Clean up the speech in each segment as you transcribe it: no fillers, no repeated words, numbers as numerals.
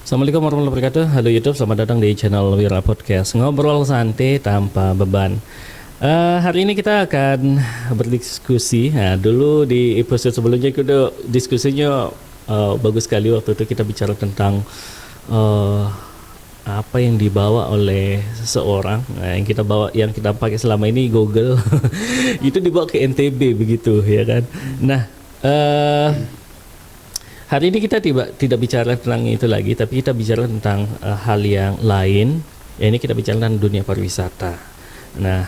Assalamualaikum warahmatullahi wabarakatuh. Halo YouTube, selamat datang di channel Wira Podcast. Ngobrol santai tanpa beban. Hari ini kita akan berdiskusi. Nah, dulu di episode sebelumnya kita diskusinya bagus sekali. Waktu itu kita bicara tentang apa yang dibawa oleh seseorang. Nah, yang kita pakai selama ini Google itu dibawa ke NTB begitu, ya kan? Nah, hari ini kita tidak bicara tentang itu lagi, tapi kita bicara tentang hal yang lain. Ya, ini kita bicara tentang dunia pariwisata. Nah,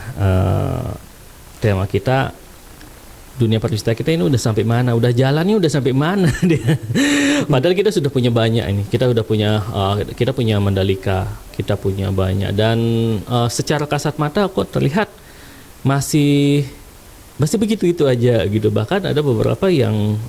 tema kita dunia pariwisata kita ini udah sampai mana? Udah jalannya udah sampai mana dia? Padahal kita sudah punya banyak ini. Kita punya Mandalika, kita punya banyak, dan secara kasat mata kok terlihat masih begitu-itu aja gitu. Bahkan ada beberapa yang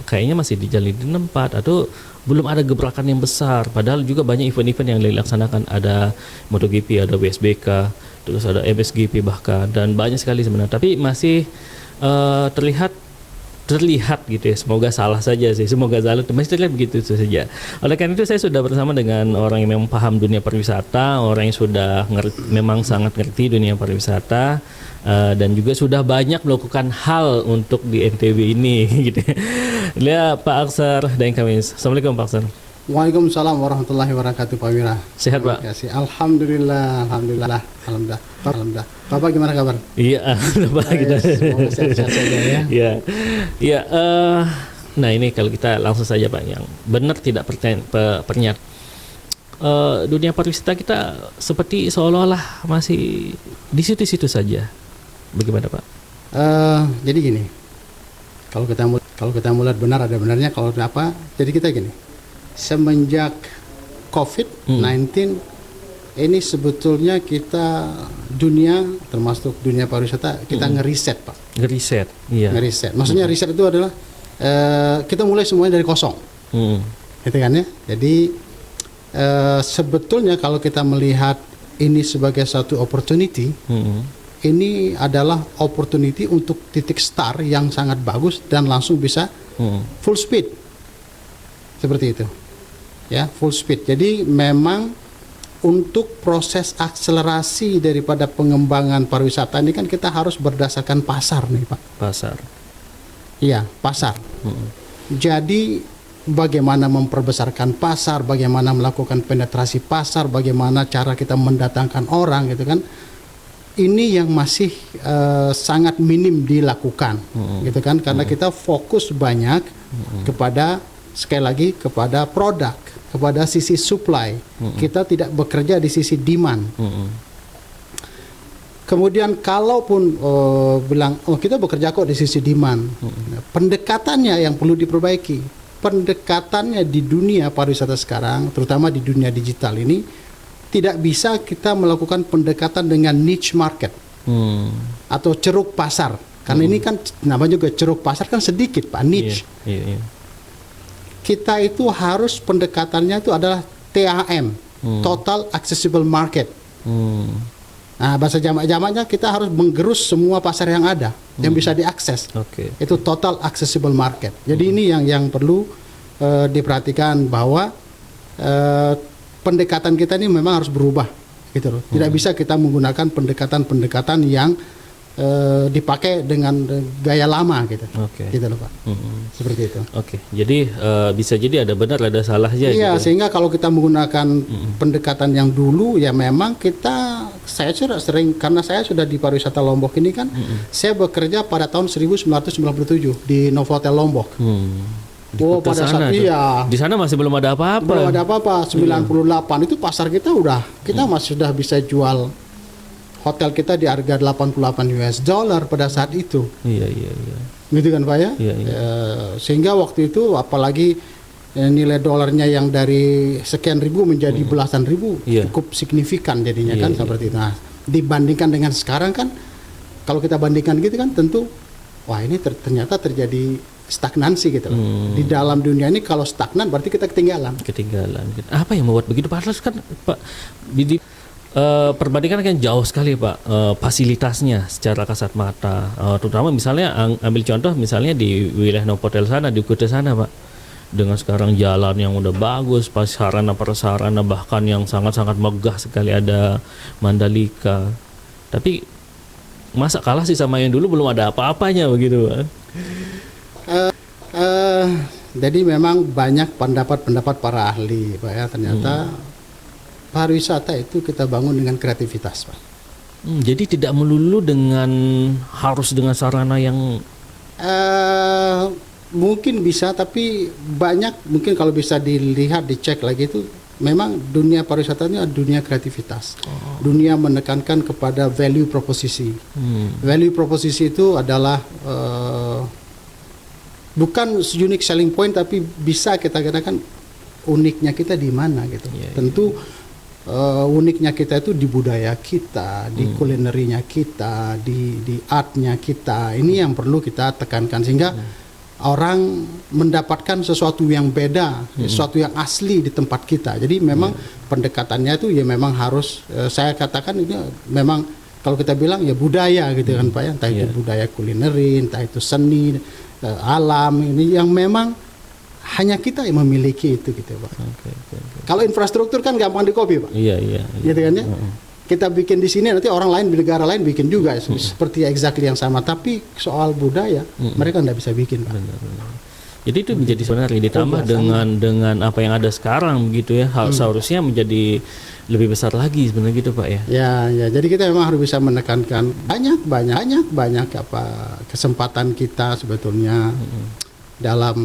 kayaknya masih dijalin di tempat atau belum ada gebrakan yang besar. Padahal juga banyak event-event yang dilaksanakan. Ada MotoGP, ada WSBK, terus ada MXGP bahkan, dan banyak sekali sebenarnya. Tapi masih terlihat gitu ya. Semoga salah saja sih. Semoga salah. Masih terlihat begitu saja. Oleh karena itu saya sudah bersama dengan orang yang memang paham dunia pariwisata, orang yang sudah memang sangat ngerti dunia pariwisata, dan juga sudah banyak melakukan hal untuk di NTB ini gitu. Lihat Pak Aksar dan Kamis. Assalamualaikum Pak Aksar. Waalaikumsalam warahmatullahi wabarakatuh, Pak Wira. Sehat Pak? Alhamdulillah. Bapak gimana kabar? Iya, Pak. Semoga sehat-sehat saja ya. Iya. Nah, ini kalau kita langsung saja Pak, yang benar tidak pernyataan. Dunia pariwisata kita seperti seolah-olah masih di situ-situ saja. Bagaimana Pak? Jadi gini, kalau kita mulai benar ada benarnya, kalau apa? Jadi kita gini, semenjak COVID-19 ini sebetulnya kita dunia, termasuk dunia pariwisata, kita ngeriset Pak. Ngeriset, iya. Ngeriset. Maksudnya riset itu adalah kita mulai semuanya dari kosong, gitu kan ya. Jadi sebetulnya kalau kita melihat ini sebagai satu opportunity, ini adalah opportunity untuk titik start yang sangat bagus dan langsung bisa full speed, seperti itu ya, full speed. Jadi memang untuk proses akselerasi daripada pengembangan pariwisata ini kan kita harus berdasarkan pasar nih Pak. Pasar. Iya, pasar. Jadi bagaimana memperbesarkan pasar, bagaimana melakukan penetrasi pasar, bagaimana cara kita mendatangkan orang gitu kan. Ini yang masih sangat minim dilakukan, gitu kan, karena kita fokus banyak kepada, sekali lagi, kepada produk, kepada sisi supply. Kita tidak bekerja di sisi demand. Kemudian kalaupun bilang, kita bekerja kok di sisi demand, pendekatannya yang perlu diperbaiki. Pendekatannya di dunia pariwisata sekarang, terutama di dunia digital ini, tidak bisa kita melakukan pendekatan dengan niche market atau ceruk pasar, karena ini kan namanya juga ceruk pasar kan sedikit Pak, niche. Iya. Kita itu harus pendekatannya itu adalah TAM, Total Accessible Market. Nah, bahasa jamak-jamaknya kita harus menggerus semua pasar yang ada yang bisa diakses. Itu Total Accessible Market. Jadi ini yang perlu diperhatikan, bahwa pendekatan kita ini memang harus berubah, gitu loh. Tidak bisa kita menggunakan pendekatan yang dipakai dengan gaya lama, gitu. Gitu loh Pak. Seperti itu. Jadi bisa jadi ada benar ada salahnya. Iya, gitu. Sehingga kalau kita menggunakan pendekatan yang dulu, ya memang saya sudah sering, karena saya sudah di pariwisata Lombok ini kan, saya bekerja pada tahun 1997 di Novotel Lombok. Pada saat di sana masih belum ada apa-apa. Belum ada apa-apa. 98 itu pasar kita masih sudah bisa jual hotel kita di harga $88 pada saat itu. Iya. Gitu kan Pak ya? Iya. Sehingga waktu itu apalagi nilai dolarnya yang dari sekian ribu menjadi belasan ribu, cukup signifikan jadinya kan, seperti itu. Nah, dibandingkan dengan sekarang kan, kalau kita bandingkan gitu kan, tentu wah ini ternyata terjadi stagnansi gitu loh. Di dalam dunia ini kalau stagnan berarti kita ketinggalan. Apa yang membuat begitu? Padahal kan Pak, perbandingan kan jauh sekali Pak, fasilitasnya secara kasat mata, terutama misalnya ambil contoh misalnya di wilayah Novotel sana, di Kuta sana Pak, dengan sekarang jalan yang udah bagus, sarana prasarana bahkan yang sangat-sangat megah sekali, ada Mandalika. Tapi masa kalah sih sama yang dulu, belum ada apa-apanya begitu, Pak? Jadi memang banyak pendapat-pendapat para ahli, Pak ya. Ternyata pariwisata itu kita bangun dengan kreativitas, Pak. Jadi tidak melulu harus dengan sarana yang mungkin bisa, tapi banyak mungkin kalau bisa dilihat, dicek lagi itu memang dunia pariwisata ini adalah dunia kreativitas. Dunia menekankan kepada value proposisi. Value proposisi itu adalah bukan unique selling point, tapi bisa kita katakan uniknya kita di mana gitu. Tentu uniknya kita itu di budaya kita, di kulinerinya kita, di artnya kita. Ini yang perlu kita tekankan sehingga orang mendapatkan sesuatu yang beda, sesuatu yang asli di tempat kita. Jadi memang pendekatannya itu ya memang harus saya katakan ini memang kalau kita bilang ya budaya gitu kan Pak ya, entah itu budaya kulineri, entah itu seni, alam, ini yang memang hanya kita yang memiliki itu gitu Pak. Kalau infrastruktur kan gampang dikopi Pak. Iya. Gitu kan ya. Kita bikin di sini, nanti orang lain di negara lain bikin juga seperti exactly yang sama, tapi soal budaya mereka nggak bisa bikin Pak. Benar. Jadi itu menjadi sebenarnya ditambah dengan apa yang ada sekarang begitu ya, seharusnya menjadi lebih besar lagi sebenarnya gitu Pak ya. Ya, jadi kita memang harus bisa menekankan banyak apa kesempatan kita sebetulnya dalam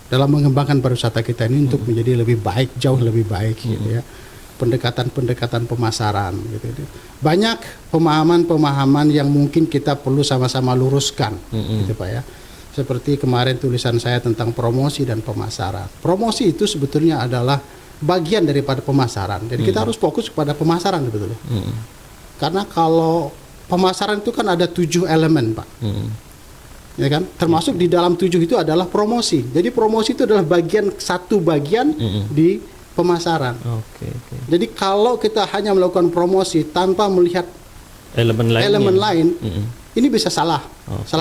mengembangkan pariwisata kita ini untuk menjadi lebih baik, jauh lebih baik gitu ya. Pendekatan pemasaran gitu. Banyak pemahaman yang mungkin kita perlu sama-sama luruskan gitu Pak ya. Seperti kemarin tulisan saya tentang promosi dan pemasaran. Promosi itu sebetulnya adalah bagian daripada pemasaran. Jadi kita harus fokus kepada pemasaran sebetulnya. Karena kalau pemasaran itu kan ada 7 elemen Pak. Ya kan? Termasuk di dalam 7 itu adalah promosi. Jadi promosi itu adalah satu bagian di pemasaran. Jadi kalau kita hanya melakukan promosi tanpa melihat elemen lain, ini bisa salah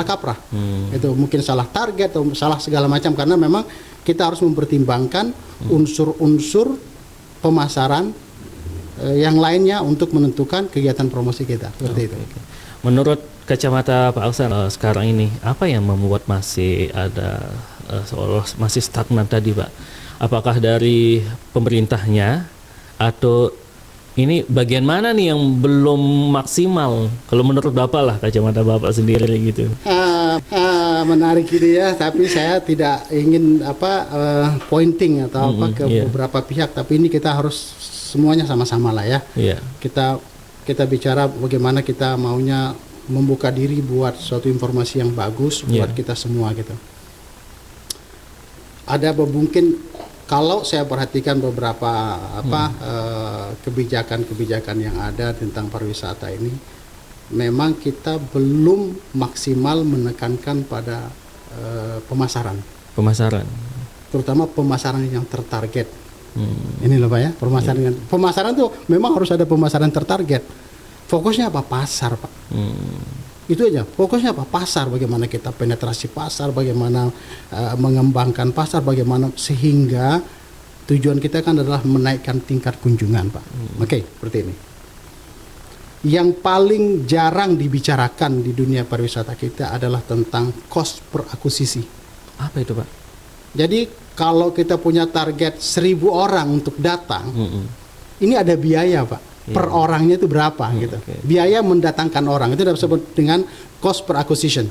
kaprah. Itu mungkin salah target atau salah segala macam, karena memang kita harus mempertimbangkan unsur-unsur pemasaran yang lainnya untuk menentukan kegiatan promosi kita. Seperti itu. Menurut kacamata Pak Aksan, sekarang ini apa yang membuat masih ada seolah masih stagnan tadi Pak? Apakah dari pemerintahnya atau ini bagian mana nih yang belum maksimal? Kalau menurut Bapak lah, kacamata Bapak sendiri gitu. Menarik ini ya, tapi saya tidak ingin pointing atau ke beberapa pihak, tapi ini kita harus semuanya sama-sama lah ya. Kita bicara bagaimana kita maunya membuka diri buat suatu informasi yang bagus buat kita semua gitu. Ada mungkin kalau saya perhatikan beberapa kebijakan-kebijakan yang ada tentang pariwisata ini, memang kita belum maksimal menekankan pada pemasaran, terutama pemasaran yang tertarget. Ini loh Pak ya, pemasaran tuh memang harus ada pemasaran tertarget. Fokusnya apa? Pasar Pak. Itu aja, fokusnya apa? Pasar, bagaimana kita penetrasi pasar, bagaimana mengembangkan pasar, bagaimana sehingga tujuan kita kan adalah menaikkan tingkat kunjungan Pak. Oke, seperti ini. Yang paling jarang dibicarakan di dunia pariwisata kita adalah tentang cost per akuisisi. Apa itu Pak? Jadi kalau kita punya target 1.000 orang untuk datang, ini ada biaya Pak. Per orangnya itu berapa gitu. Biaya mendatangkan orang itu disebut dengan cost per acquisition.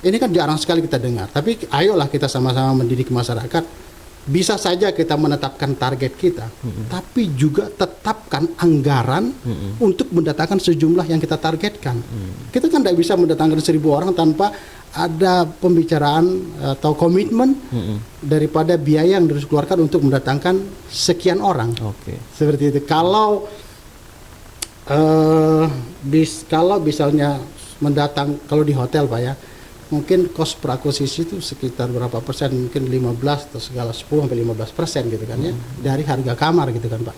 Ini kan jarang sekali kita dengar. Tapi ayolah kita sama-sama mendidik masyarakat. Bisa saja kita menetapkan target kita, tapi juga tetapkan anggaran untuk mendatangkan sejumlah yang kita targetkan. Kita kan tidak bisa mendatangkan 1.000 orang tanpa ada pembicaraan atau komitmen daripada biaya yang harus dikeluarkan untuk mendatangkan sekian orang. Seperti itu. Kalau misalnya kalau di hotel Pak ya, mungkin cost per akuisisi itu sekitar berapa persen, mungkin 15 atau segala 10-15% gitu kan ya, dari harga kamar gitu kan Pak.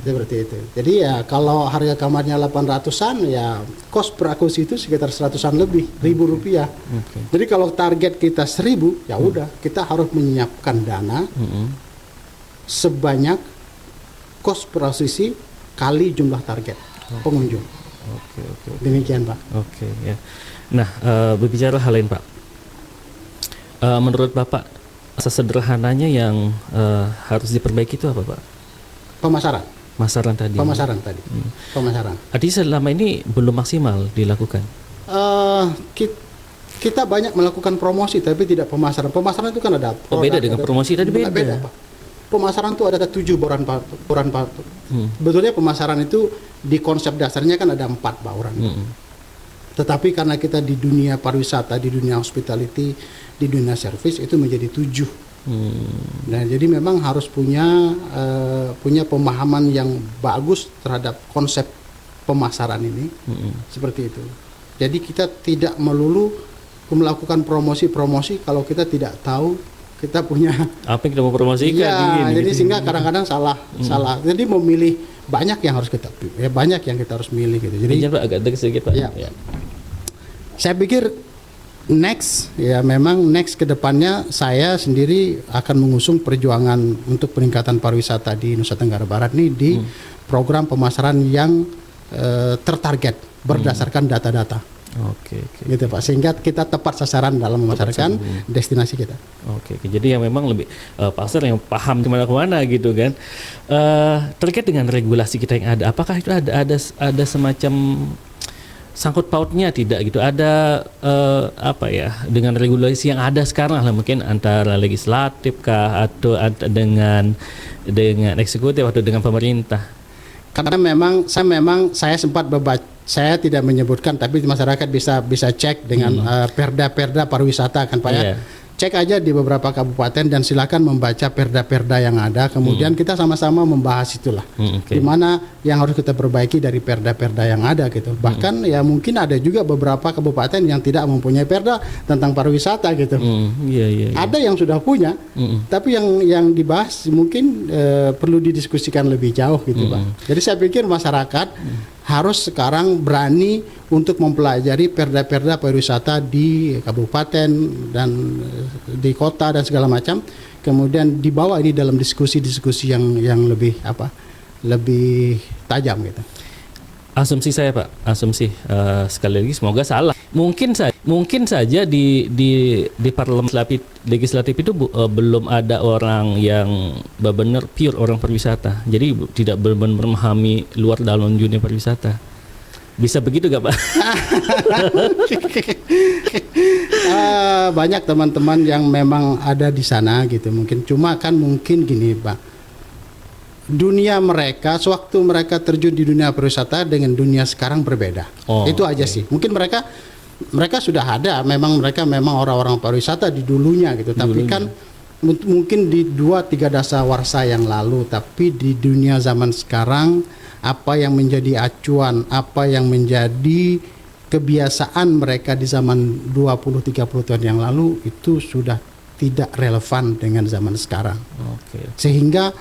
Seperti itu. Jadi ya kalau harga kamarnya 800-an ya kos per akuisisi itu sekitar 100-an lebih, Rp1.000. Jadi kalau target kita 1.000, ya udah kita harus menyiapkan dana sebanyak kos per akuisisi kali jumlah target pengunjung. Demikian Pak. Ya. Nah, berbicara hal lain Pak. Menurut Bapak sesederhananya yang harus diperbaiki itu apa Pak? Pemasaran tadi. Pemasaran. Artinya selama ini belum maksimal dilakukan. Kita banyak melakukan promosi tapi tidak pemasaran. Pemasaran itu kan ada produk, beda dengan promosi tadi beda. Pak. Pemasaran itu ada 7 boran Pak. Betulnya pemasaran itu di konsep dasarnya kan ada 4 Pak orang. Tetapi karena kita di dunia pariwisata, di dunia hospitality, di dunia service itu menjadi 7. Nah, jadi memang harus punya pemahaman yang bagus terhadap konsep pemasaran ini, seperti itu. Jadi kita tidak melulu melakukan promosi kalau kita tidak tahu kita punya apa yang kita mau promosikan. Ya, jadi sehingga kadang-kadang salah. Jadi memilih banyak yang harus kita harus milih gitu. Jadi Pak agak dekat sedikit Pak. Ya. Saya pikir next ke depannya saya sendiri akan mengusung perjuangan untuk peningkatan pariwisata di Nusa Tenggara Barat nih di program pemasaran yang tertarget berdasarkan data-data. Gitu Pak, sehingga kita tepat sasaran dalam memasarkan destinasi kita. Jadi yang memang lebih pasar yang paham kemana-kemana gitu kan. Terkait dengan regulasi kita yang ada, apakah itu ada semacam sangkut pautnya tidak gitu? Ada dengan regulasi yang ada sekarang lah, mungkin antara legislatif kah atau dengan eksekutif atau dengan pemerintah? Karena saya sempat saya tidak menyebutkan, tapi masyarakat bisa cek dengan perda pariwisata kan Pak ya. Cek aja di beberapa kabupaten dan silakan membaca perda-perda yang ada. Kemudian kita sama-sama membahas itulah. Di mana yang harus kita perbaiki dari perda-perda yang ada gitu. Bahkan ya mungkin ada juga beberapa kabupaten yang tidak mempunyai perda tentang pariwisata gitu. Ada yang sudah punya, tapi yang dibahas mungkin perlu didiskusikan lebih jauh gitu Pak. Jadi saya pikir masyarakat harus sekarang berani untuk mempelajari perda-perda pariwisata di kabupaten dan di kota dan segala macam, kemudian dibawa ini dalam diskusi-diskusi yang lebih tajam gitu. Asumsi saya Pak, sekali lagi semoga salah. Mungkin saja di parlemen legislatif itu belum ada orang yang benar pure orang pariwisata. Jadi tidak benar memahami luar dalam dunia pariwisata. Bisa begitu gak Pak? Banyak teman-teman yang memang ada di sana gitu. Mungkin gini Pak. Dunia mereka, sewaktu mereka terjun di dunia pariwisata dengan dunia sekarang berbeda. Itu aja sih. Mungkin mereka sudah ada, mereka memang orang-orang pariwisata di dulunya gitu. Tapi kan mungkin di 2-3 dasawarsa yang lalu, tapi di dunia zaman sekarang apa yang menjadi acuan, apa yang menjadi kebiasaan mereka di zaman 20-30 tahun yang lalu itu sudah tidak relevan dengan zaman sekarang. Sehingga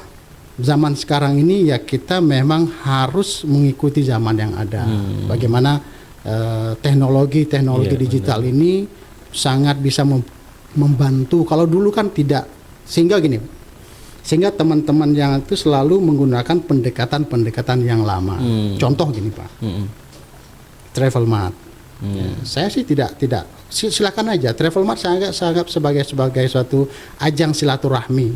zaman sekarang ini ya kita memang harus mengikuti zaman yang ada. Bagaimana teknologi digital ini sangat bisa membantu. Kalau dulu kan tidak, sehingga teman-teman yang itu selalu menggunakan pendekatan yang lama. Contoh gini Pak, Travel Mart. Saya sih tidak silakan aja. Travel Mart saya anggap sebagai suatu ajang silaturahmi.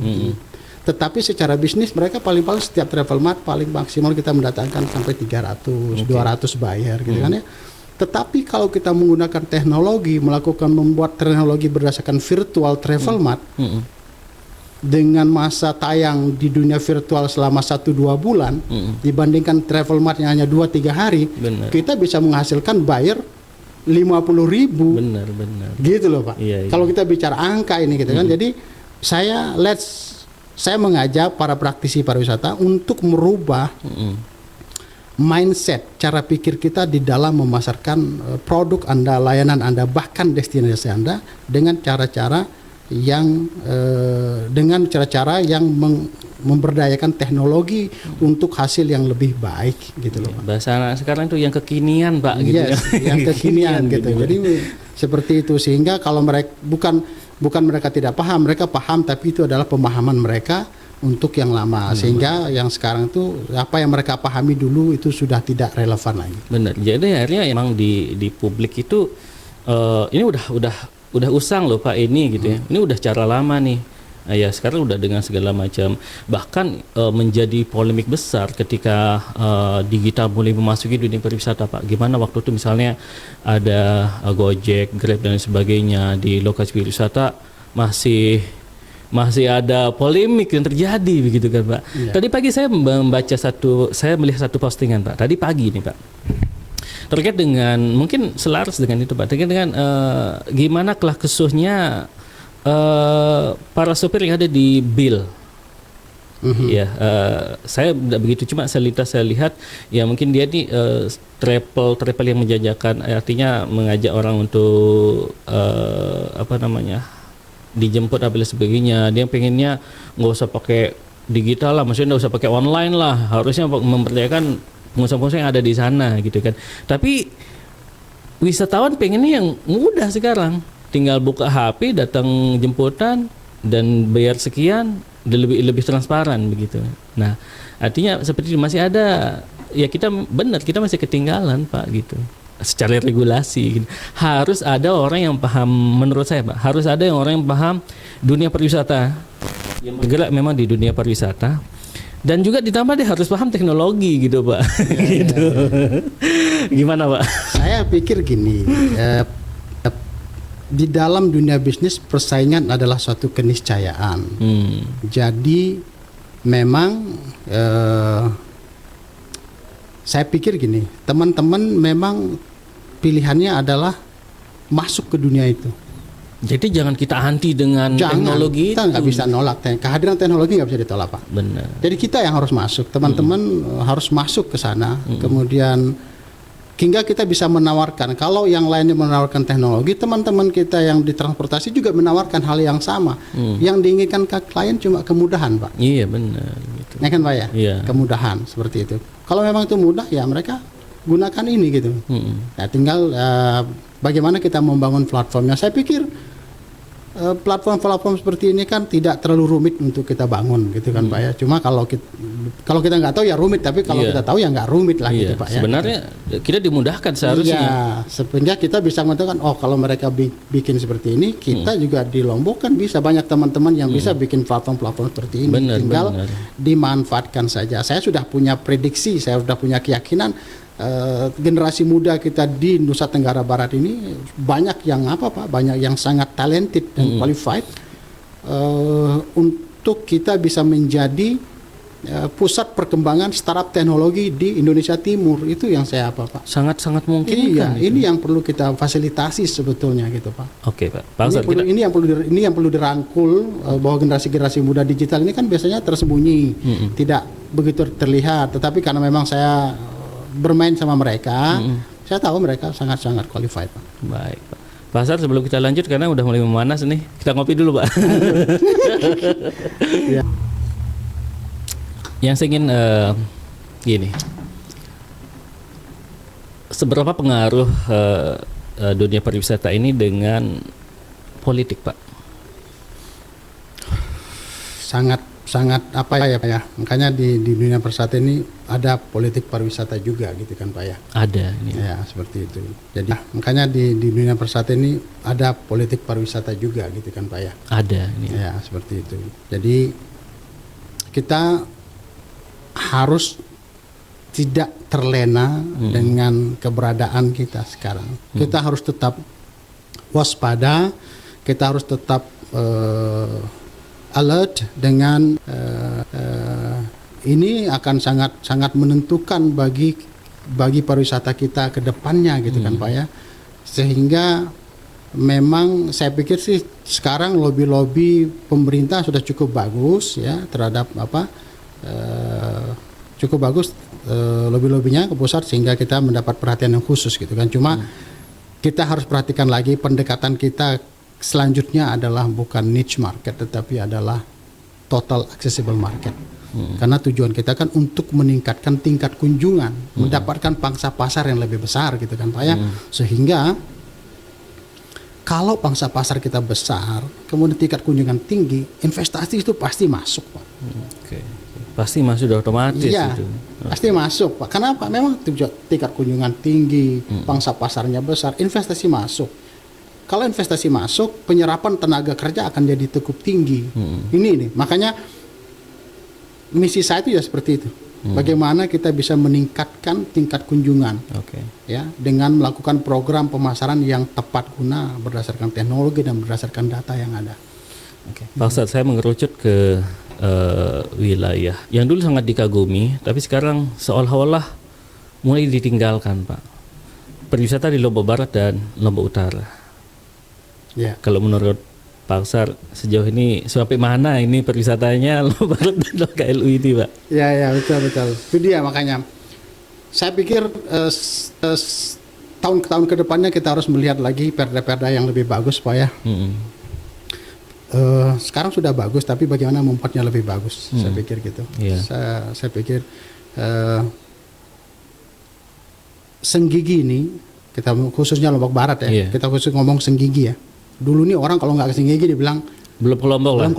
Tetapi secara bisnis mereka paling setiap Travel Mart paling maksimal kita mendatangkan sampai 300, 200 buyer gitu kan ya. Tetapi kalau kita menggunakan teknologi, membuat teknologi berdasarkan virtual Travel Mart dengan masa tayang di dunia virtual selama 1-2 bulan dibandingkan Travel Mart yang hanya 2-3 hari, kita bisa menghasilkan buyer 50.000. Benar. Gitu loh Pak. Kalau kita bicara angka ini gitu kan. Jadi saya mengajak para praktisi pariwisata untuk merubah mindset, cara pikir kita di dalam memasarkan produk Anda, layanan Anda, bahkan destinasi Anda dengan cara-cara yang dengan cara-cara yang memberdayakan teknologi untuk hasil yang lebih baik gitu loh. Bahasa anak sekarang itu yang kekinian Pak gitu ya. Yang kekinian gitu. Jadi seperti itu, sehingga kalau mereka bukan mereka tidak paham, mereka paham, tapi itu adalah pemahaman mereka untuk yang lama, sehingga yang sekarang itu apa yang mereka pahami dulu itu sudah tidak relevan lagi. Benar. Jadi akhirnya emang di publik itu ini udah usang loh Pak ini gitu ya. Ini udah cara lama nih. Nah, ya sekarang udah dengan segala macam, bahkan menjadi polemik besar ketika digital mulai memasuki dunia pariwisata Pak. Gimana waktu itu misalnya ada Gojek, Grab dan sebagainya di lokasi pariwisata masih ada polemik yang terjadi begitu kan Pak. Ya. Tadi pagi saya melihat satu postingan Pak. Tadi pagi nih Pak. Terkait dengan mungkin selaras dengan itu Pak. Terkait dengan gimana kelah kesuhnya para sopir yang ada di Bil. Ya, saya tidak begitu, cuma saya lihat ya mungkin dia nih travel yang menjajakan, artinya mengajak orang untuk dijemput dan sebagainya. Dia pengennya nggak usah pakai digital lah, maksudnya nggak usah pakai online lah, harusnya memperdayakan pengusaha-pengusaha yang ada di sana gitu kan. Tapi wisatawan pengennya yang mudah sekarang, tinggal buka HP, datang jemputan dan bayar sekian, lebih transparan begitu. Nah, artinya seperti itu masih ada ya, kita masih ketinggalan Pak gitu. Secara regulasi harus ada orang yang paham, menurut saya Pak, harus ada orang yang paham dunia pariwisata, yang bergerak memang di dunia pariwisata, dan juga ditambah dia harus paham teknologi gitu Pak. Gitu. Gimana Pak? Saya pikir gini, di dalam dunia bisnis persaingan adalah suatu keniscayaan. Jadi memang saya pikir gini, teman-teman memang pilihannya adalah masuk ke dunia itu. Jadi jangan kita anti dengan teknologi. Kita nggak bisa nolak, kehadiran teknologi nggak bisa ditolak Pak. Benar. Jadi kita yang harus masuk, teman-teman harus masuk ke sana. Kemudian hingga kita bisa menawarkan, kalau yang lainnya menawarkan teknologi, teman-teman kita yang di transportasi juga menawarkan hal yang sama. Yang diinginkan ke klien cuma kemudahan Pak. Iya benar. Gitu. Ya kan Pak ya? Iya. Kemudahan seperti itu. Kalau memang itu mudah ya mereka gunakan ini gitu. Ya, tinggal bagaimana kita membangun platformnya. Saya pikir platform-platform seperti ini kan tidak terlalu rumit untuk kita bangun gitu kan Pak ya. Cuma kalau kita nggak tahu ya rumit, tapi kalau kita tahu ya nggak rumit lah gitu Pak ya. Sebenarnya kita dimudahkan seharusnya. Iya, sebenarnya kita bisa mengatakan kalau mereka bikin seperti ini, kita juga di Lombok kan bisa banyak teman-teman yang bisa bikin platform-platform seperti ini. Tinggal dimanfaatkan saja. Saya sudah punya prediksi, saya sudah punya keyakinan generasi muda kita di Nusa Tenggara Barat ini banyak yang banyak yang sangat talented dan qualified untuk kita bisa menjadi pusat perkembangan startup teknologi di Indonesia Timur. Itu yang saya Pak. Sangat mungkin. Iya, ini yang perlu kita fasilitasi sebetulnya gitu Pak. Oke Pak. Ini yang perlu dirangkul, bahwa generasi muda digital ini kan biasanya tersembunyi, tidak begitu terlihat. Tetapi karena memang saya bermain sama mereka, saya tahu mereka sangat qualified Pak. Baik Pak. Pak Hasar, sebelum kita lanjut karena udah mulai memanas nih, kita ngopi dulu Pak. Ya. Yang saya ingin gini, seberapa pengaruh dunia pariwisata ini dengan politik Pak? Sangat apa ya Pak ya, makanya di dunia pariwisata ini ada politik pariwisata juga gitu kan Pak ya. Ada ya, seperti itu. Jadi makanya di dunia pariwisata ini ada politik pariwisata juga gitu kan Pak ya. Ada ya, seperti itu. Jadi kita harus tidak terlena dengan keberadaan kita sekarang. Kita harus tetap waspada, kita harus tetap alert dengan ini akan sangat menentukan bagi pariwisata kita ke depannya gitu kan Pak ya. Sehingga memang saya pikir sih sekarang lobby pemerintah sudah cukup bagus ya terhadap cukup bagus lobby-lobbynya ke pusat, sehingga kita mendapat perhatian yang khusus gitu kan. Cuma kita harus perhatikan lagi pendekatan kita selanjutnya adalah bukan niche market tetapi adalah total accessible market. Karena tujuan kita kan untuk meningkatkan tingkat kunjungan, mendapatkan pangsa pasar yang lebih besar gitu kan Pak ya. Sehingga kalau pangsa pasar kita besar, kemudian tingkat kunjungan tinggi, investasi itu pasti masuk Pak. Pasti masuk udah otomatis iya, itu. Pasti masuk Pak. Kenapa? Memang tingkat kunjungan tinggi, pangsa pasarnya besar, investasi masuk. Kalau investasi masuk, penyerapan tenaga kerja akan jadi cukup tinggi. Ini makanya misi saya itu ya seperti itu. Bagaimana kita bisa meningkatkan tingkat kunjungan, ya, dengan melakukan program pemasaran yang tepat guna berdasarkan teknologi dan berdasarkan data yang ada. Pak Ustadz, saya mengerucut ke wilayah yang dulu sangat dikagumi, tapi sekarang seolah-olah mulai ditinggalkan, Pak. Pariwisata di Lombok Barat dan Lombok Utara. Ya. Kalau menurut Pak Ustadz, sejauh ini sampai mana ini pariwisatanya Lombok Barat dan KLU ini, Pak? Ya, betul. Itu dia makanya. Saya pikir tahun ke tahun ke depannya kita harus melihat lagi perda-perda yang lebih bagus, Pak ya. Sekarang sudah bagus, tapi bagaimana membuatnya lebih bagus? Saya pikir gitu. Saya pikir Senggigi ini, kita khususnya Lombok Barat ya, kita khusus ngomong Senggigi ya. Dulu nih orang kalau nggak ke Senggigi dibilang belum ke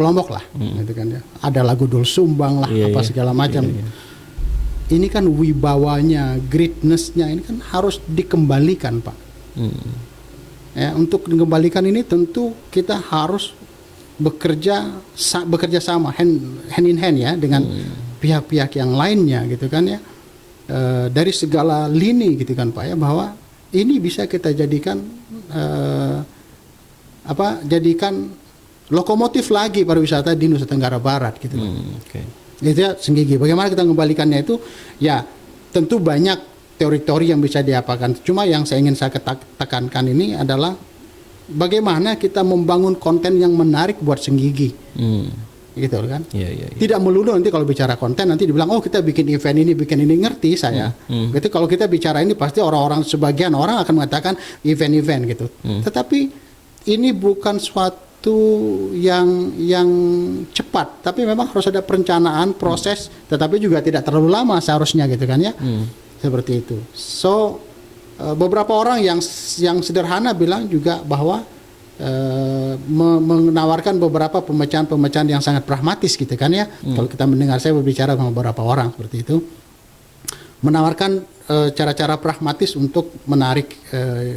Lombok lah, gitu kan ya. Ada lagu Dul Sumbang lah, segala macam. Ini kan wibawanya, greatness-nya ini kan harus dikembalikan, Pak. Ya, untuk dikembalikan ini tentu kita harus bekerja sama hand in hand ya dengan pihak-pihak yang lainnya gitu kan ya, dari segala lini gitu kan Pak ya, bahwa ini bisa kita jadikan jadikan lokomotif lagi pariwisata di Nusa Tenggara Barat gitu. Itu ya Senggigi. Bagaimana kita mengembalikannya itu ya tentu banyak teori-teori yang bisa diapakan. Cuma yang saya ingin tekankan ini adalah bagaimana kita membangun konten yang menarik buat Senggigi, gitu kan? Tidak melulu nanti kalau bicara konten nanti dibilang kita bikin event ini ngerti saya. Gitu kalau kita bicara ini pasti sebagian orang akan mengatakan event gitu. Tetapi ini bukan suatu yang cepat, tapi memang harus ada perencanaan proses, tetapi juga tidak terlalu lama seharusnya gitu kan ya, seperti itu. So beberapa orang yang sederhana bilang juga bahwa menawarkan beberapa pemecahan yang sangat pragmatis gitu kan ya. Kalau kita mendengar, saya berbicara sama beberapa orang seperti itu, menawarkan cara-cara pragmatis untuk menarik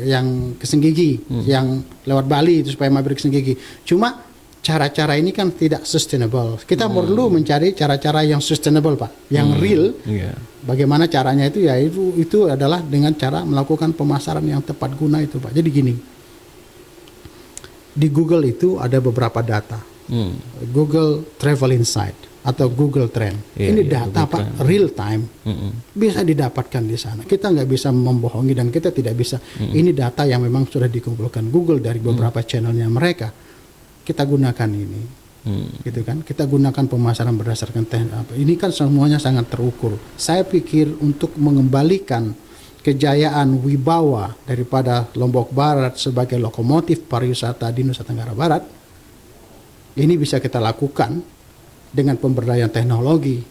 yang ke Senggigi, yang lewat Bali itu supaya mampir ke Senggigi. Cuma cara-cara ini kan tidak sustainable. Kita perlu mencari cara-cara yang sustainable, Pak, yang real. Bagaimana caranya itu ya itu adalah dengan cara melakukan pemasaran yang tepat guna itu, Pak. Jadi gini, di Google itu ada beberapa data, Google Travel Insight atau Google Trend. Ini data Pak, real time, bisa didapatkan di sana. Kita nggak bisa membohongi dan kita tidak bisa. Ini data yang memang sudah dikumpulkan Google dari beberapa channelnya mereka. Kita gunakan ini, gitu kan? Kita gunakan pemasaran berdasarkan teknologi. Ini kan semuanya sangat terukur. Saya pikir untuk mengembalikan kejayaan wibawa daripada Lombok Barat sebagai lokomotif pariwisata di Nusa Tenggara Barat, ini bisa kita lakukan dengan pemberdayaan teknologi,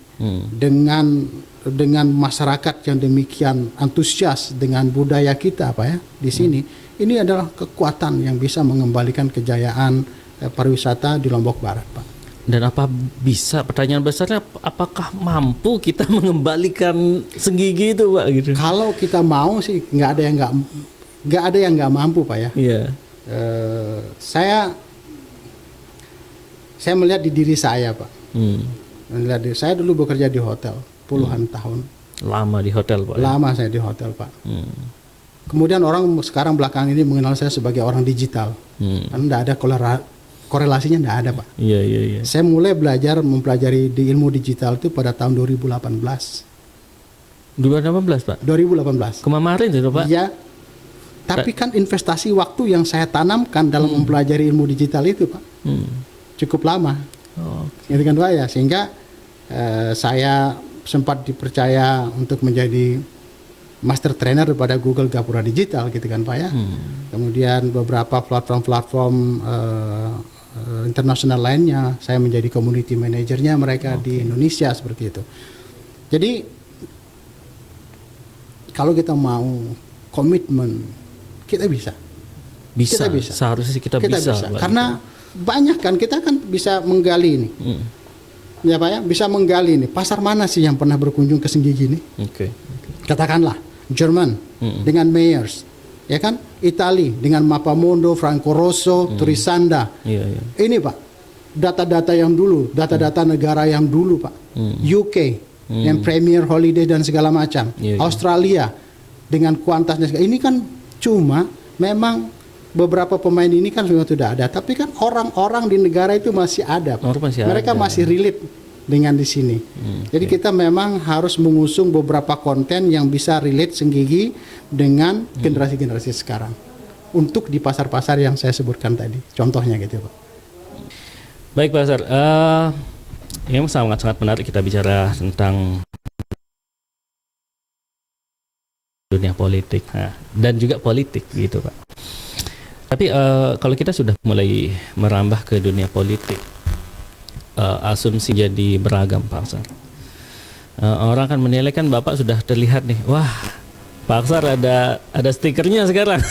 dengan masyarakat yang demikian antusias dengan budaya kita, Pak ya, di sini. Ini adalah kekuatan yang bisa mengembalikan kejayaan pariwisata di Lombok Barat, Pak. Dan pertanyaan besarnya, apakah mampu kita mengembalikan Senggigi itu, Pak? Gitu. Kalau kita mau sih nggak ada yang nggak mampu, Pak ya. Saya melihat di diri saya, Pak. Melihat diri saya dulu bekerja di hotel puluhan tahun. Lama di hotel, Pak. Lama saya di hotel, Pak. Kemudian orang sekarang belakangan ini mengenal saya sebagai orang digital. Karena tidak ada korelasinya, tidak ada, Pak. Saya mulai mempelajari di ilmu digital itu pada tahun 2018. 2018, Pak? 2018. Kemarin itu, Pak? Iya. Tapi kan investasi waktu yang saya tanamkan dalam mempelajari ilmu digital itu, Pak, cukup lama. Gitu kan, Pak ya. Sehingga saya sempat dipercaya untuk menjadi master trainer daripada Google Gapura Digital gitu kan Pak ya. Kemudian beberapa platform-platform internasional lainnya saya menjadi community manajernya mereka di Indonesia seperti itu. Jadi kalau kita mau komitmen kita bisa. Kita bisa. Seharusnya kita bisa. Karena banyak kan kita kan bisa menggali ini. Ya Pak ya, bisa menggali ini. Pasar mana sih yang pernah berkunjung ke Senggigi ini? Katakanlah Jerman dengan Mayors, ya kan? Itali dengan Mappamondo, Franco Rosso, Turisanda. Ini Pak, data-data yang dulu, data-data negara yang dulu Pak. UK yang Premier Holiday dan segala macam. Australia dengan Qantas. Ini kan cuma memang beberapa pemain ini kan sudah ada, tapi kan orang-orang di negara itu masih ada. Mereka masih relate dengan di sini. Jadi kita memang harus mengusung beberapa konten yang bisa relate Senggigi dengan generasi-generasi sekarang untuk di pasar-pasar yang saya sebutkan tadi. Contohnya gitu, Pak. Baik, Pak Sar. Ini sangat-sangat menarik kita bicara tentang dunia politik dan juga politik gitu, Pak. Tapi kalau kita sudah mulai merambah ke dunia politik, asumsi jadi beragam, Pak Aksar. Orang kan menilai kan Bapak sudah terlihat nih, wah Pak Aksar ada stikernya sekarang,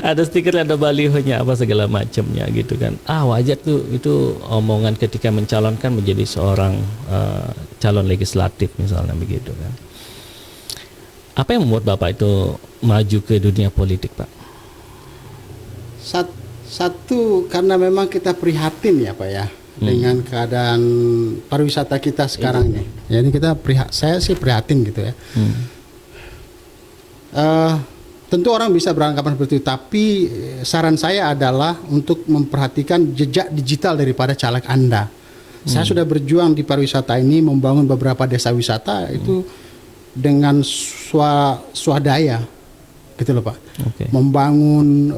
ada stiker, ada balihonya apa segala macamnya gitu kan. Wajar tuh itu omongan ketika mencalonkan menjadi seorang calon legislatif misalnya begitu kan. Apa yang membuat Bapak itu maju ke dunia politik, Pak? Satu karena memang kita prihatin ya Pak ya dengan keadaan pariwisata kita sekarang ini. Jadi saya sih prihatin gitu ya. Tentu orang bisa beranggapan seperti itu, tapi saran saya adalah untuk memperhatikan jejak digital daripada caleg Anda. Saya sudah berjuang di pariwisata ini membangun beberapa desa wisata itu dengan swadaya. Gitu loh Pak, membangun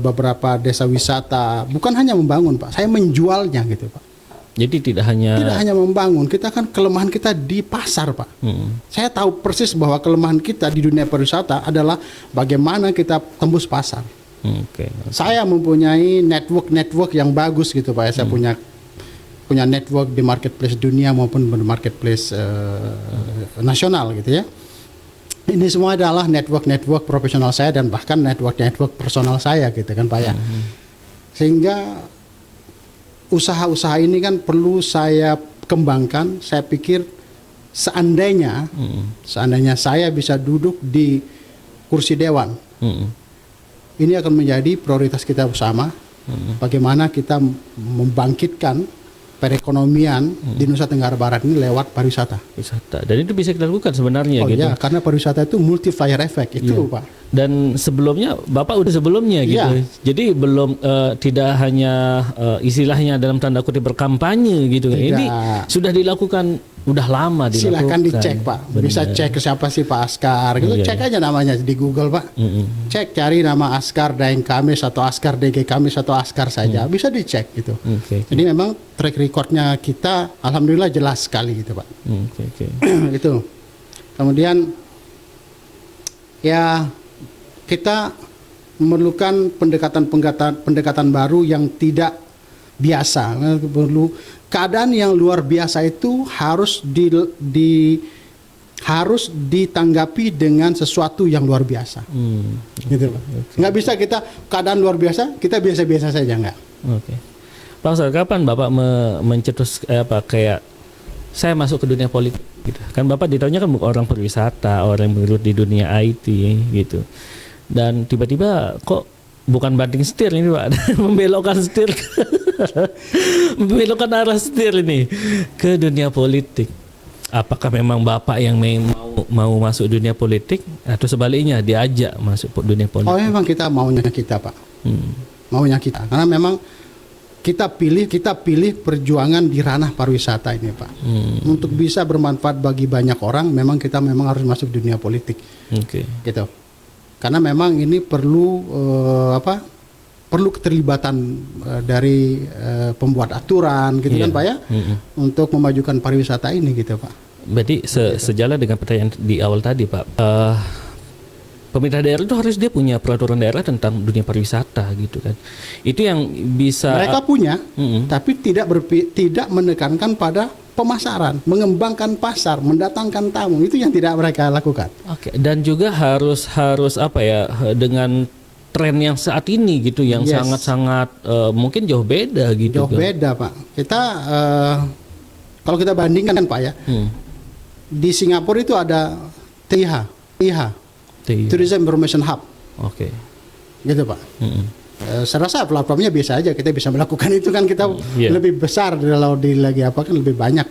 beberapa desa wisata, bukan hanya membangun Pak, saya menjualnya gitu Pak. Jadi tidak hanya membangun, kita kan kelemahan kita di pasar Pak. Saya tahu persis bahwa kelemahan kita di dunia pariwisata adalah bagaimana kita tembus pasar. Saya mempunyai network yang bagus gitu Pak. Saya punya network di marketplace dunia maupun di marketplace nasional gitu ya. Ini semua adalah network profesional saya dan bahkan network personal saya gitu kan Pak ya. Sehingga usaha-usaha ini kan perlu saya kembangkan. Saya pikir seandainya saya bisa duduk di kursi dewan, ini akan menjadi prioritas kita bersama. Bagaimana kita membangkitkan perekonomian di Nusa Tenggara Barat ini lewat pariwisata. Dan itu bisa kita lakukan sebenarnya gitu. Ya, karena pariwisata itu multiplier effect itu Pak. Dan sebelumnya Bapak udah sebelumnya gitu. Jadi belum tidak hanya istilahnya dalam tanda kutip berkampanye gitu. Ini sudah dilakukan udah lama dilakukan. Silahkan dicek Pak. Bisa cek siapa sih Pak Askar gitu. Cek aja namanya di Google Pak. Cek cari nama Askar Daeng Kamis atau Askar DG Kamis atau Askar saja. Bisa dicek gitu. Jadi memang track recordnya kita alhamdulillah jelas sekali gitu Pak. Itu. Kemudian ya kita memerlukan pendekatan baru yang tidak biasa. Perlu keadaan yang luar biasa itu harus ditanggapi dengan sesuatu yang luar biasa. Gitu Pak. Nggak bisa kita keadaan luar biasa, kita biasa-biasa saja nggak. Pak Aksar, kapan Bapak mencetus kayak saya masuk ke dunia politik gitu. Kan Bapak ditahunya kan orang pariwisata, orang yang bergelut di dunia IT gitu. Dan tiba-tiba kok bukan banting setir ini Pak, membelokkan setir, membelokkan arah setir ini ke dunia politik. Apakah memang Bapak yang mau masuk dunia politik atau sebaliknya diajak masuk dunia politik? Memang kita maunya kita Pak, maunya kita, karena memang kita pilih perjuangan di ranah pariwisata ini Pak. Untuk bisa bermanfaat bagi banyak orang, memang kita harus masuk dunia politik. Gitu. Karena memang ini perlu keterlibatan dari pembuat aturan gitu kan Pak ya, untuk memajukan pariwisata ini gitu Pak. Berarti sejalan dengan pertanyaan di awal tadi, Pak. Pemerintah daerah itu harus dia punya peraturan daerah tentang dunia pariwisata gitu kan. Itu yang bisa mereka punya, tapi tidak menekankan pada pemasaran, mengembangkan pasar, mendatangkan tamu, itu yang tidak mereka lakukan. Oke, dan juga harus apa ya, dengan tren yang saat ini gitu, yang sangat-sangat mungkin jauh beda gitu. Jauh beda, Pak. Kita kalau kita bandingkan kan, Pak ya, di Singapura itu ada TIH. Tourism Information Hub. Oke. Gitu, Pak. Saya rasa platformnya biasa aja, kita bisa melakukan itu kan, kita lebih besar kalau lagi apa kan lebih banyak.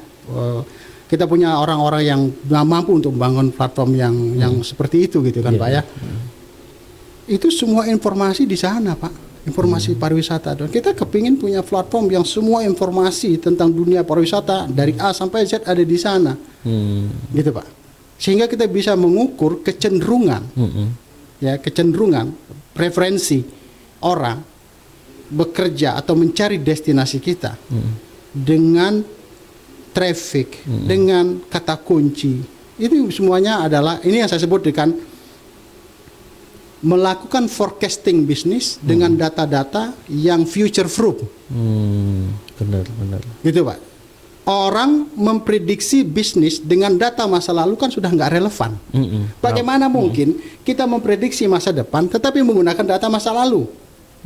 Kita punya orang-orang yang mampu untuk membangun platform yang seperti itu gitu kan, Pak ya. Itu semua informasi di sana, Pak. Informasi pariwisata. Dan kita kepingin punya platform yang semua informasi tentang dunia pariwisata dari A sampai Z ada di sana. Gitu, Pak. Sehingga kita bisa mengukur kecenderungan, kecenderungan, preferensi orang bekerja atau mencari destinasi kita dengan traffic, dengan kata kunci. Itu semuanya adalah, ini yang saya sebut dengan melakukan forecasting bisnis dengan data-data yang future proof. Benar. Gitu, Pak. Orang memprediksi bisnis dengan data masa lalu kan sudah nggak relevan. Bagaimana mungkin kita memprediksi masa depan tetapi menggunakan data masa lalu?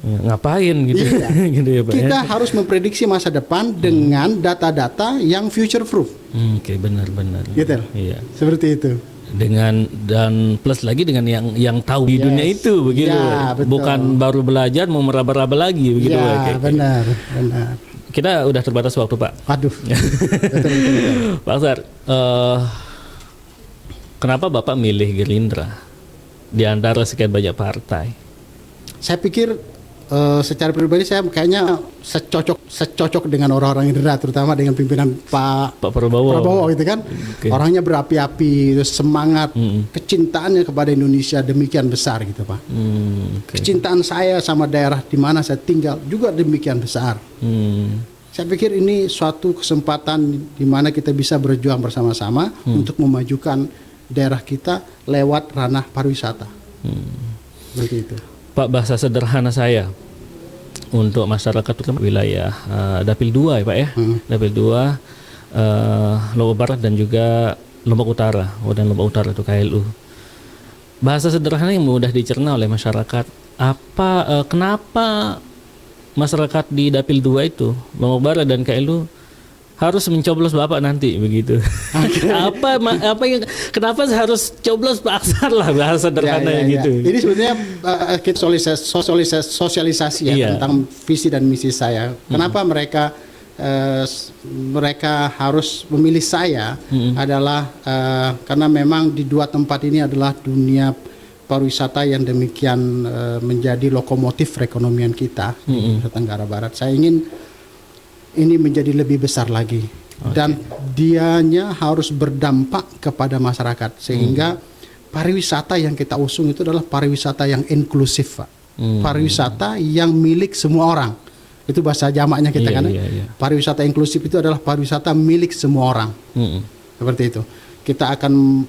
Ngapain gitu? Gitu ya, Pak, kita harus memprediksi masa depan dengan data-data yang future proof. Oke, benar. Gitu. Iya. Seperti itu. Dan plus lagi dengan yang tahu di dunia itu begitu. Ya, bukan baru belajar mau meraba-raba lagi begitu. Ya, benar. Kita udah terbatas waktu, Pak. Aduh. betul. Pak Aksar, kenapa Bapak milih Gerindra di antara sekian banyak partai? Saya pikir secara pribadi saya kayaknya secocok dengan orang-orang Gerindra, terutama dengan pimpinan Pak Prabowo gitu kan. Orangnya berapi-api, semangat, kecintaannya kepada Indonesia demikian besar gitu, Pak. Kecintaan saya sama daerah di mana saya tinggal juga demikian besar. Saya pikir ini suatu kesempatan di mana kita bisa berjuang bersama-sama untuk memajukan daerah kita lewat ranah pariwisata. Seperti itu. Pak, bahasa sederhana saya untuk masyarakat wilayah Dapil 2 ya, Pak ya. Dapil 2, Lombok Barat dan juga Lombok Utara. Dan Lombok Utara itu KLU. Bahasa sederhana yang mudah dicerna oleh masyarakat. Kenapa masyarakat di Dapil 2 itu, Lombok Barat dan KLU harus mencoblos Bapak nanti begitu? Kenapa harus coblos Pak Aksar lah, bahasa sederhana gitu? Ini sebenarnya kita sosialisasi tentang visi dan misi saya. Kenapa mereka harus memilih saya adalah karena memang di dua tempat ini adalah dunia pariwisata yang demikian menjadi lokomotif perekonomian kita di Nusa Tenggara Barat. Saya ingin ini menjadi lebih besar lagi dan dianya harus berdampak kepada masyarakat sehingga pariwisata yang kita usung itu adalah pariwisata yang inklusif, Pak. Pariwisata yang milik semua orang. Itu bahasa jamaknya kita Pariwisata inklusif itu adalah pariwisata milik semua orang. Seperti itu. Kita akan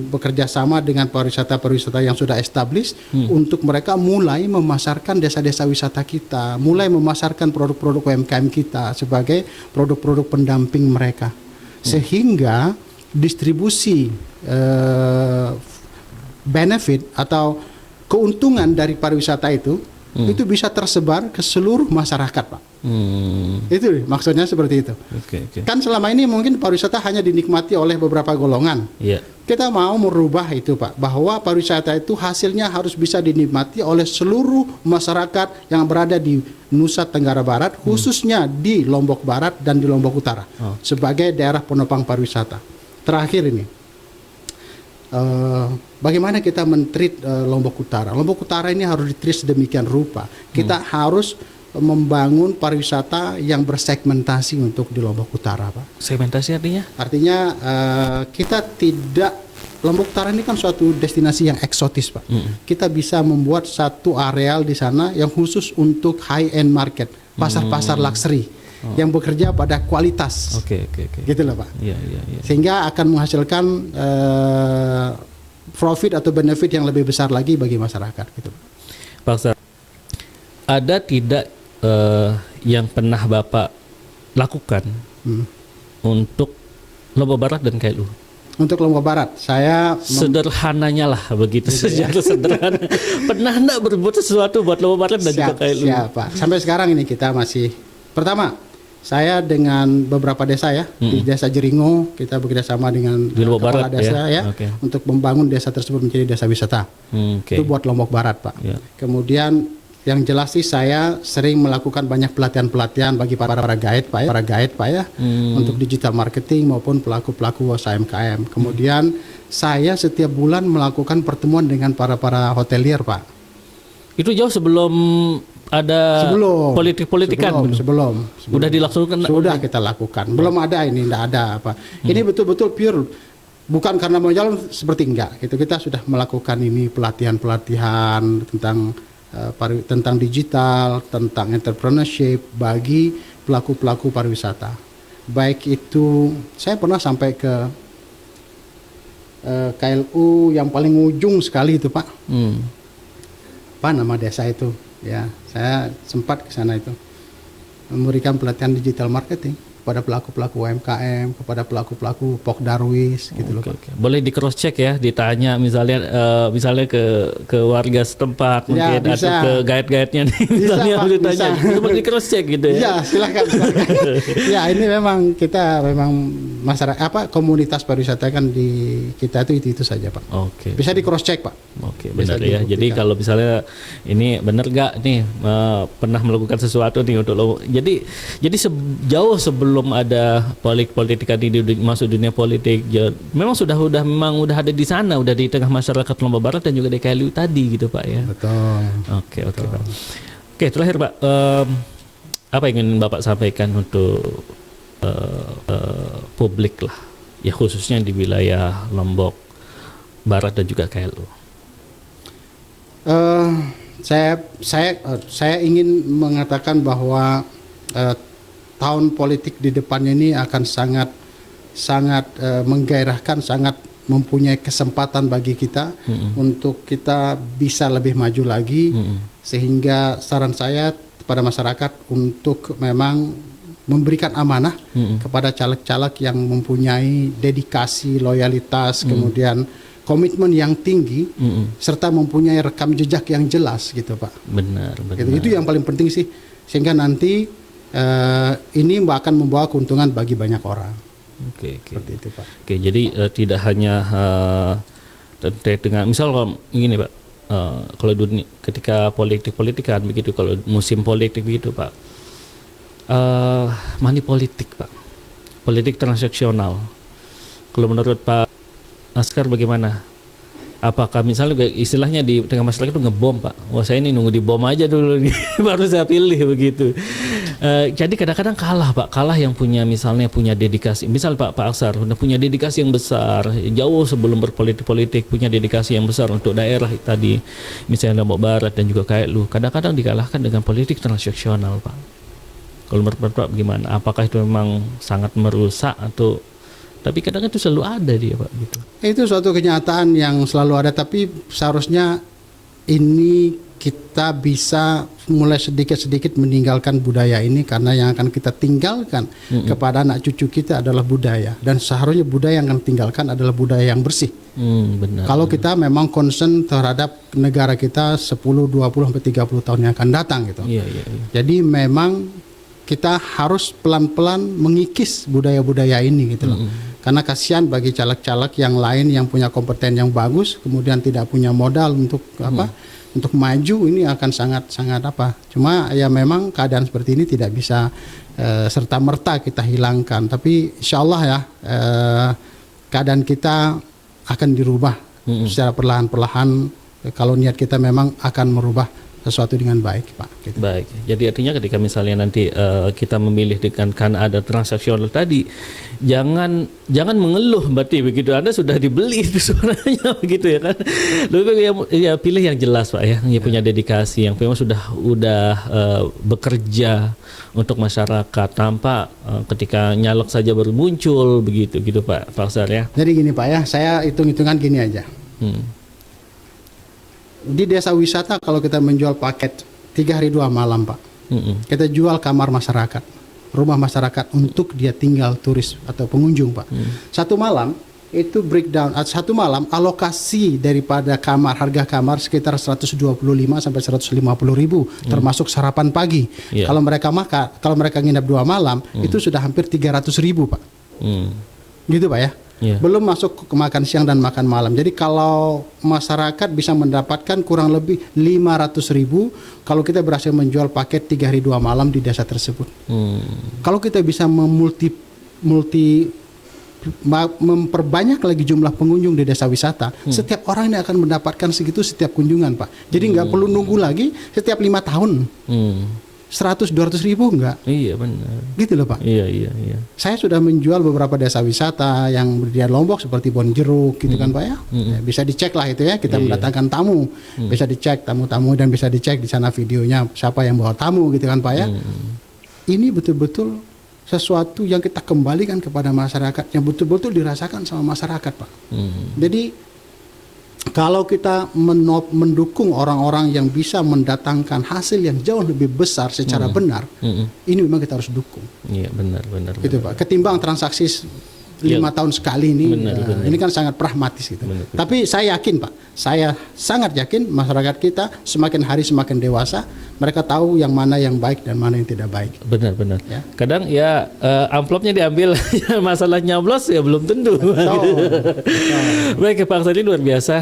bekerja sama dengan pariwisata yang sudah established untuk mereka mulai memasarkan desa-desa wisata kita, mulai memasarkan produk-produk UMKM kita sebagai produk-produk pendamping mereka, sehingga distribusi benefit atau keuntungan dari pariwisata itu bisa tersebar ke seluruh masyarakat, Pak. Itu maksudnya seperti itu. Kan selama ini mungkin pariwisata hanya dinikmati oleh beberapa golongan. Kita mau merubah itu, Pak, bahwa pariwisata itu hasilnya harus bisa dinikmati oleh seluruh masyarakat yang berada di Nusa Tenggara Barat, khususnya di Lombok Barat dan di Lombok Utara, sebagai daerah penopang pariwisata. Terakhir ini, bagaimana kita men-treat Lombok Utara? Lombok Utara ini harus di-treat sedemikian rupa. Kita harus membangun pariwisata yang bersegmentasi untuk di Lombok Utara, Pak. Segmentasi artinya? Artinya kita tidak, Lombok Utara ini kan suatu destinasi yang eksotis, Pak. Kita bisa membuat satu areal di sana yang khusus untuk high-end market, pasar-pasar luxury. yang bekerja pada kualitas. Gitu loh Pak. Sehingga akan menghasilkan profit atau benefit yang lebih besar lagi bagi masyarakat gitu. Pak Ustaz, ada tidak yang pernah Bapak lakukan untuk Lombok Barat dan KLU? Untuk Lombok Barat, saya sederhananya lah begitu, secara sederhana. Pernah enggak berbuat sesuatu buat Lombok Barat dan juga KLU? Siap, Pak. Sampai sekarang ini kita masih, pertama, saya dengan beberapa desa ya, di Desa Jeringo kita bekerjasama dengan kepala desa ya, untuk membangun desa tersebut menjadi desa wisata. Itu buat Lombok Barat, Pak. Kemudian yang jelas sih saya sering melakukan banyak pelatihan-pelatihan bagi para guide Pak ya, untuk digital marketing maupun pelaku-pelaku UMKM. Kemudian saya setiap bulan melakukan pertemuan dengan para hotelier, Pak. Itu jauh sebelum ada politik-politikan. Sebelum. Udah dilaksanakan. Sudah kita lakukan. Belum ada ini, tidak ada apa. Ini betul-betul pure. Bukan karena mau jalan seperti enggak. Gitu. Kita sudah melakukan ini pelatihan-pelatihan tentang digital, tentang entrepreneurship bagi pelaku-pelaku pariwisata. Baik itu, saya pernah sampai ke KLU yang paling ujung sekali itu Pak. Apa nama desa itu? Ya, saya sempat ke sana itu memberikan pelatihan digital marketing kepada pelaku-pelaku UMKM, kepada pelaku-pelaku Pok Darwis gitu loh. Boleh di cross check ya, ditanya misalnya ke warga setempat mungkin bisa. Atau ke guide-guide-nya nih, misalnya ditanya, boleh di cross check gitu ya. Iya, silakan. Ya, ini memang kita masyarakat komunitas pariwisata kan di kita itu saja Pak. Bisa di cross check Pak. Benar ya. Jadi kalau misalnya ini benar nggak nih pernah melakukan sesuatu nih untuk lo. Jadi jauh sebelum ada politika masuk dunia politik, memang sudah ada di sana, udah di tengah masyarakat Lombok Barat dan juga di KLU tadi gitu Pak ya. Betul. Oke Pak. Oke, terakhir Pak, apa yang ingin Bapak sampaikan untuk publik lah, ya khususnya di wilayah Lombok Barat dan juga KLU? Saya ingin mengatakan bahwa tahun politik di depannya ini akan sangat menggairahkan, sangat mempunyai kesempatan bagi kita untuk kita bisa lebih maju lagi, sehingga saran saya kepada masyarakat untuk memang memberikan amanah kepada caleg-caleg yang mempunyai dedikasi, loyalitas, kemudian komitmen yang tinggi, serta mempunyai rekam jejak yang jelas gitu Pak. Benar. Itu yang paling penting sih, sehingga nanti ini akan membawa keuntungan bagi banyak orang. Seperti itu Pak. Jadi tidak hanya terkait dengan misal ini Pak, kalau dunia ketika politikan begitu, kalau musim politik begitu Pak, money politik Pak, politik transaksional. Kalau menurut Pak Askar bagaimana? Apakah misalnya istilahnya di tengah masyarakat itu ngebom Pak? Wah saya ini nunggu dibom aja dulu nih, baru saya pilih begitu. Jadi kadang-kadang kalah Pak, kalah yang punya dedikasi. Misal Pak Askar udah punya dedikasi yang besar, jauh sebelum berpolitik, punya dedikasi yang besar untuk daerah tadi, misalnya Lombok Barat dan juga KLU. Kadang-kadang dikalahkan dengan politik transaksional Pak. Kalau menurut Pak gimana? Apakah itu memang sangat merusak atau? Tapi kadang itu selalu ada dia Pak gitu. Itu suatu kenyataan yang selalu ada, tapi seharusnya ini kita bisa mulai sedikit-sedikit meninggalkan budaya ini, karena yang akan kita tinggalkan kepada anak cucu kita adalah budaya, dan seharusnya budaya yang akan tinggalkan adalah budaya yang bersih. Benar. Kalau kita memang concern terhadap negara kita 10, 20 sampai 30 tahun yang akan datang gitu. Iya. Jadi memang kita harus pelan-pelan mengikis budaya-budaya ini gitu loh. Karena kasihan bagi caleg-caleg yang lain yang punya kompeten yang bagus, kemudian tidak punya modal untuk untuk maju, ini akan sangat Cuma ya memang keadaan seperti ini tidak bisa serta merta kita hilangkan. Tapi insya Allah ya keadaan kita akan dirubah secara perlahan-perlahan. Kalau niat kita memang akan merubah sesuatu dengan baik, Pak. Gitu. Baik. Jadi artinya ketika misalnya nanti kita memilih dengan karena ada transaksional tadi, jangan mengeluh berarti begitu. Anda sudah dibeli itu suaranya begitu ya kan. Lebih ya pilih yang jelas, Pak ya, yang punya dedikasi, yang memang sudah bekerja untuk masyarakat tanpa ketika nyalek saja baru muncul begitu gitu Pak Faksar ya. Jadi gini Pak ya, saya hitung-hitungan gini aja. Di desa wisata kalau kita menjual paket 3 hari 2 malam Pak, kita jual kamar masyarakat, rumah masyarakat untuk dia tinggal turis atau pengunjung Pak. Satu malam itu breakdown, satu malam alokasi daripada kamar, harga kamar sekitar 125 sampai 150 ribu termasuk sarapan pagi. Kalau mereka makan, kalau mereka nginap 2 malam itu sudah hampir 300 ribu Pak. Gitu Pak ya. Belum masuk ke makan siang dan makan malam. Jadi kalau masyarakat bisa mendapatkan kurang lebih 500 ribu kalau kita berhasil menjual paket 3 hari 2 malam di desa tersebut. Kalau kita bisa memperbanyak lagi jumlah pengunjung di desa wisata, setiap orang ini akan mendapatkan segitu setiap kunjungan Pak. Jadi nggak perlu nunggu lagi setiap 5 tahun. 100-200 ribu enggak? Iya benar. Gitu loh Pak. Iya. Saya sudah menjual beberapa desa wisata yang berdiri Lombok seperti Bonjeruk gitu kan Pak ya. Bisa dicek lah itu ya. Kita mendatangkan tamu, bisa dicek tamu-tamu dan bisa dicek di sana videonya siapa yang bawa tamu gitu kan Pak ya. Ini betul-betul sesuatu yang kita kembalikan kepada masyarakat yang betul-betul dirasakan sama masyarakat Pak. Jadi kalau kita mendukung orang-orang yang bisa mendatangkan hasil yang jauh lebih besar secara benar, ini memang kita harus dukung. Iya benar. Gitu Pak. Ketimbang transaksi 5 tahun sekali ini, ini kan sangat pragmatis gitu. Tapi saya yakin Pak, saya sangat yakin masyarakat kita semakin hari semakin dewasa, mereka tahu yang mana yang baik dan mana yang tidak baik. Benar. Ya. Kadang ya amplopnya diambil, masalah nyoblos ya belum tentu. Baik Pak Aksari, luar biasa.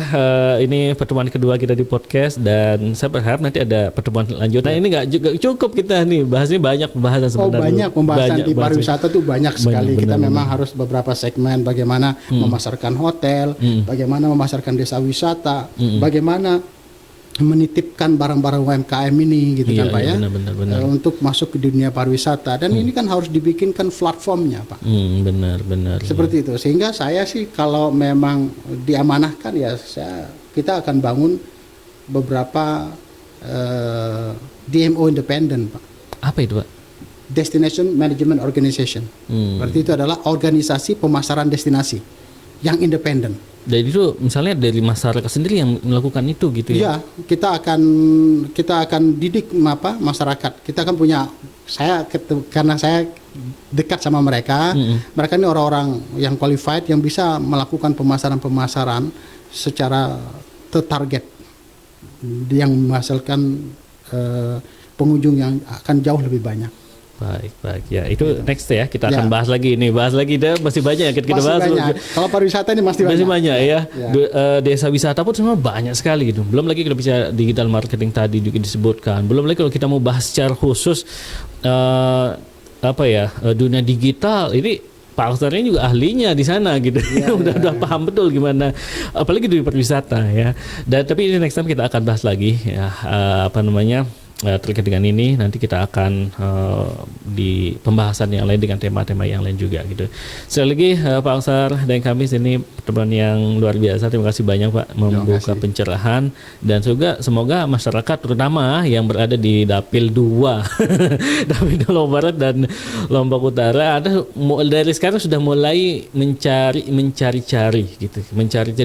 Ini pertemuan kedua kita di podcast dan saya berharap nanti ada pertemuan lanjutan. Ini nggak cukup kita nih bahasnya banyak pembahasan sebenarnya. Banyak pembahasan di pariwisata tuh banyak sekali. Kita memang harus beberapa segmen bagaimana memasarkan hotel, bagaimana memasarkan desa wisata, bagaimana menitipkan barang-barang UMKM ini gitu kan Pak ya, benar. Untuk masuk ke dunia pariwisata dan ini kan harus dibikinkan platformnya Pak. Benar. Seperti itu sehingga saya sih kalau memang diamanahkan ya kita akan bangun beberapa DMO independen Pak. Apa itu Pak? Destination Management Organization. Berarti itu adalah organisasi pemasaran destinasi yang independen. Jadi itu misalnya dari masyarakat sendiri yang melakukan itu gitu ya? Iya, kita akan didik masyarakat. Kita akan punya, karena saya dekat sama mereka, mereka ini orang-orang yang qualified yang bisa melakukan pemasaran secara tertarget yang menghasilkan pengunjung yang akan jauh lebih banyak. Baik ya itu next ya kita akan bahas lagi deh, masih banyak ya kita bahas. Kalau pariwisata ini masih banyak ya. Desa wisata pun sebenarnya banyak sekali gitu. Belum lagi kalau bisa digital marketing tadi juga disebutkan. Belum lagi kalau kita mau bahas secara khusus dunia digital ini Pak Aksari juga ahlinya di sana gitu. Udah paham betul gimana apalagi di pariwisata ya. Dan tapi ini next time kita akan bahas lagi ya terkait dengan ini nanti kita akan di pembahasan yang lain dengan tema-tema yang lain juga gitu. Sekali lagi Pak Aksar dan kami sini pertemuan yang luar biasa. Terima kasih banyak Pak membuka pencerahan dan juga semoga masyarakat terutama yang berada di Dapil 2 Dapil Lombok Barat dan Lombok Utara ada dari sekarang sudah mulai mencari-cari gitu.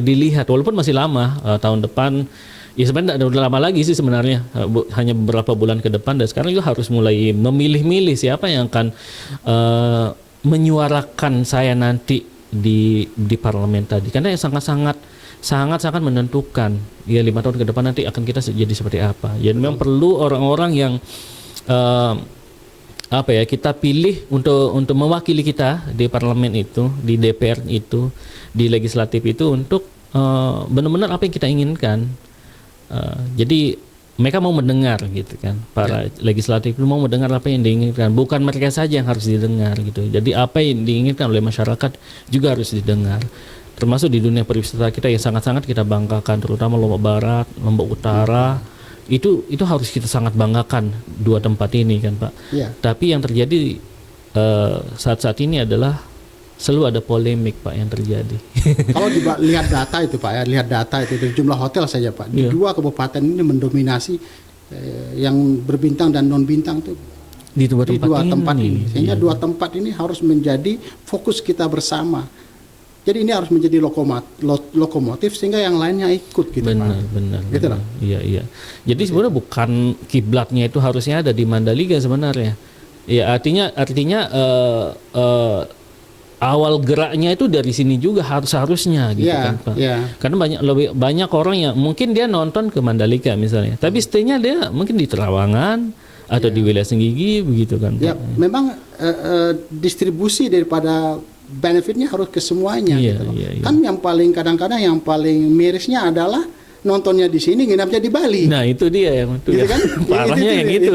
Dilihat walaupun masih lama tahun depan. Ya sebenarnya udah lama lagi sih sebenarnya, hanya beberapa bulan ke depan dan sekarang juga harus mulai memilih-milih siapa yang akan menyuarakan saya nanti di parlemen tadi karena yang sangat menentukan ya 5 tahun ke depan nanti akan kita jadi seperti apa. Jadi memang perlu orang-orang yang kita pilih untuk mewakili kita di parlemen itu, di DPR itu, di legislatif itu untuk benar-benar apa yang kita inginkan. Jadi mereka mau mendengar gitu kan, para legislatif mau mendengar apa yang diinginkan, bukan mereka saja yang harus didengar gitu. Jadi apa yang diinginkan oleh masyarakat juga harus didengar. Termasuk di dunia pariwisata kita yang sangat-sangat kita banggakan, terutama Lombok Barat, Lombok Utara Itu harus kita sangat banggakan dua tempat ini kan Pak. Ya. Tapi yang terjadi saat-saat ini adalah selalu ada polemik Pak yang terjadi. Kalau lihat data itu Pak ya, lihat data itu dari jumlah hotel saja Pak. Di dua kabupaten ini mendominasi yang berbintang dan non bintang tuh di dua tempat ini. Sehingga dua tempat ini harus menjadi fokus kita bersama. Jadi ini harus menjadi lokomotif sehingga yang lainnya ikut gitu benar, Pak. Benar. Gitu loh. Iya. Jadi sebenarnya bukan kiblatnya itu harusnya ada di Mandalika sebenarnya. Ya artinya awal geraknya itu dari sini juga harusnya gitu kan Pak. Karena banyak orang yang mungkin dia nonton ke Mandalika misalnya, tapi stay-nya dia mungkin di Terawangan atau di wilayah Senggigi begitu kan Pak. Ya, memang distribusi daripada benefitnya harus ke semuanya gitu loh. Kan yang paling kadang-kadang yang paling mirisnya adalah nontonnya di sini, nginapnya di Bali. Nah itu dia yang gitu kan? Parahnya yang gitu.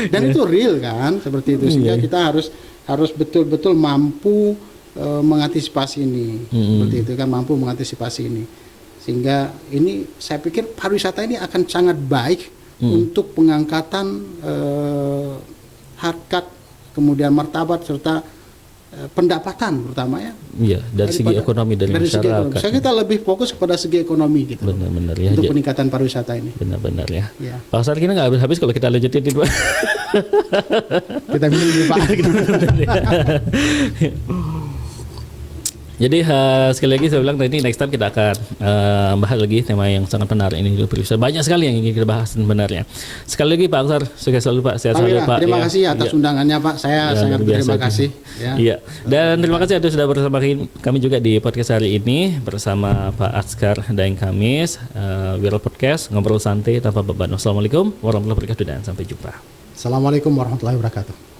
Dan itu real kan seperti itu. Sehingga kita harus betul-betul mampu mengantisipasi ini. Seperti itu kan, mampu mengantisipasi ini. Sehingga ini saya pikir pariwisata ini akan sangat baik untuk pengangkatan harkat, kemudian martabat serta pendapatan terutama ya. Iya, dari segi ekonomi dari masyarakat. Saya kita lebih fokus kepada segi ekonomi gitu. Benar-benar ya. Untuk peningkatan pariwisata ini. Benar-benar ya. Pak Ustadz kita nggak habis-habis kalau kita lanjutin itu. Kita minum dulu Pak. Jadi sekali lagi saya bilang tadi next time kita akan bahas lagi tema yang sangat menarik ini. Banyak sekali yang ingin kita bahas sebenarnya. Sekali lagi Pak Aksar, sukses selalu Pak. Sehat selalu Pak. Terima kasih atas undangannya Pak. Saya sangat berterima kasih. Iya. Dan terima kasih Anda sudah bersama kami juga di podcast hari ini bersama Pak Askar Daeng Kamis, Viral Podcast, ngobrol santai tanpa beban. Wassalamualaikum warahmatullahi wabarakatuh dan sampai jumpa. Assalamualaikum warahmatullahi wabarakatuh.